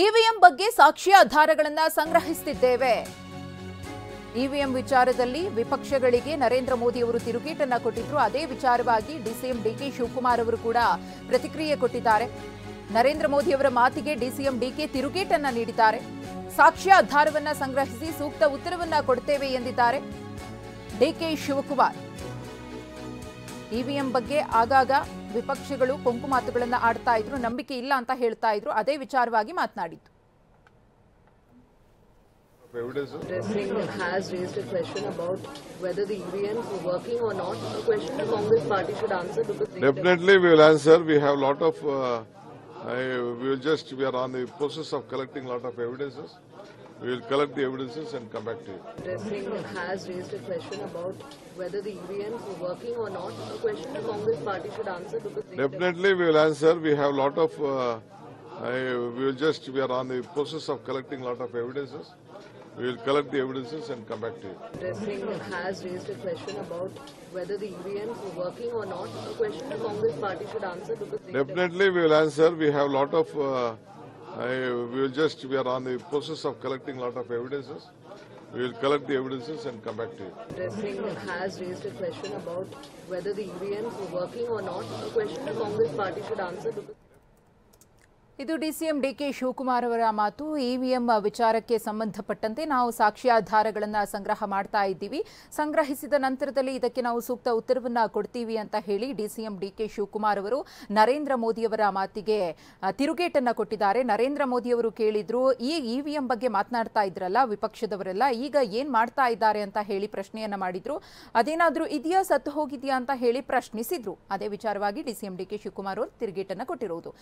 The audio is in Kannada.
ಇವಿಎಂ ಬಗ್ಗೆ ಸಾಕ್ಷ್ಯ ಆಧಾರಗಳನ್ನು ಸಂಗ್ರಹಿಸುತ್ತಿದ್ದೇವೆ. ಇವಿಎಂ ವಿಚಾರದಲ್ಲಿ ವಿಪಕ್ಷಗಳಿಗೆ ನರೇಂದ್ರ ಮೋದಿ ಅವರು ತಿರುಗೇಟನ್ನ ಕೊಟ್ಟಿದ್ರು. ಅದೇ ವಿಚಾರವಾಗಿ ಡಿಸಿಎಂ ಡಿಕೆ ಶಿವಕುಮಾರ್ ಅವರು ಕೂಡ ಪ್ರತಿಕ್ರಿಯೆ ಕೊಟ್ಟಿದ್ದಾರೆ. ನರೇಂದ್ರ ಮೋದಿ ಅವರ ಮಾತಿಗೆ ಡಿಸಿಎಂ ಡಿಕೆ ತಿರುಗೇಟನ್ನ ನೀಡಿದ್ದಾರೆ. ಸಾಕ್ಷ್ಯ ಆಧಾರವನ್ನ ಸಂಗ್ರಹಿಸಿ ಸೂಕ್ತ ಉತ್ತರವನ್ನ ಕೊಡ್ತೇವೆ ಎಂದಿದ್ದಾರೆ ಡಿಕೆ ಶಿವಕುಮಾರ್. ಇವಿಎಂ ಬಗ್ಗೆ ಆಗಾಗ ವಿಪಕ್ಷಗಳು ಕೊಂಕು ಮಾತುಗಳನ್ನು ಆಡ್ತಾ ಇದ್ರು, ನಂಬಿಕೆ ಇಲ್ಲ ಅಂತ ಹೇಳ್ತಾ ಇದ್ರು. ಅದೇ ವಿಚಾರವಾಗಿ ಮಾತನಾಡಿದ್ರು. Has raised a question about whether the EVMs were working or not. A question the Congress party should answer because definitely we will answer. We have lot of we are on the process of collecting lot of evidences. We will collect the evidences and come back to you. Has raised a question about whether the EVMs were working or not. A question the Congress party should answer because definitely we will answer. We have lot of we are on the process of collecting lot of evidences. We will collect the evidences and come back to you. Has raised a question about whether the EVMs were working or not. A question the Congress party should answer because definitely we will answer. We have lot of we are on the process of collecting lot of evidences. We will collect the evidences and come back to you. Has raised a question about whether the EVMs were working or not. A question the Congress party should answer because ಇದು ಡಿಸಿಎಂ ಡಿಕೆ ಶಿವಕುಮಾರ್ ಅವರ ಮಾತು. ಇವಿಎಂ ವಿಚಾರಕ್ಕೆ ಸಂಬಂಧಪಟ್ಟಂತೆ ನಾವು ಸಾಕ್ಷ್ಯಾಧಾರಗಳನ್ನು ಸಂಗ್ರಹ ಮಾಡ್ತಾ ಇದ್ದೀವಿ. ಸಂಗ್ರಹಿಸಿದ ನಂತರದಲ್ಲಿ ಇದಕ್ಕೆ ನಾವು ಸೂಕ್ತ ಉತ್ತರವನ್ನು ಕೊಡ್ತೀವಿ ಅಂತ ಹೇಳಿ ಡಿಸಿಎಂ ಡಿಕೆ ಶಿವಕುಮಾರ್ ಅವರು ನರೇಂದ್ರ ಮೋದಿಯವರ ಮಾತಿಗೆ ತಿರುಗೇಟನ್ನು ಕೊಟ್ಟಿದ್ದಾರೆ. ನರೇಂದ್ರ ಮೋದಿಯವರು ಕೇಳಿದ್ರು, ಈ ಇವಿಎಂ ಬಗ್ಗೆ ಮಾತನಾಡ್ತಾ ಇದ್ರಲ್ಲ ವಿಪಕ್ಷದವರೆಲ್ಲ, ಈಗ ಏನು ಮಾಡ್ತಾ ಇದ್ದಾರೆ ಅಂತ ಹೇಳಿ ಪ್ರಶ್ನೆಯನ್ನು ಮಾಡಿದ್ರು. ಅದೇನಾದರೂ ಇದೆಯಾ, ಸತ್ತು ಹೋಗಿದೆಯಾ ಅಂತ ಹೇಳಿ ಪ್ರಶ್ನಿಸಿದ್ರು. ಅದೇ ವಿಚಾರವಾಗಿ ಡಿಸಿಎಂ ಡಿಕೆ ಶಿವಕುಮಾರ್ ಅವರು ತಿರುಗೇಟನ್ನು ಕೊಟ್ಟಿರುವುದು.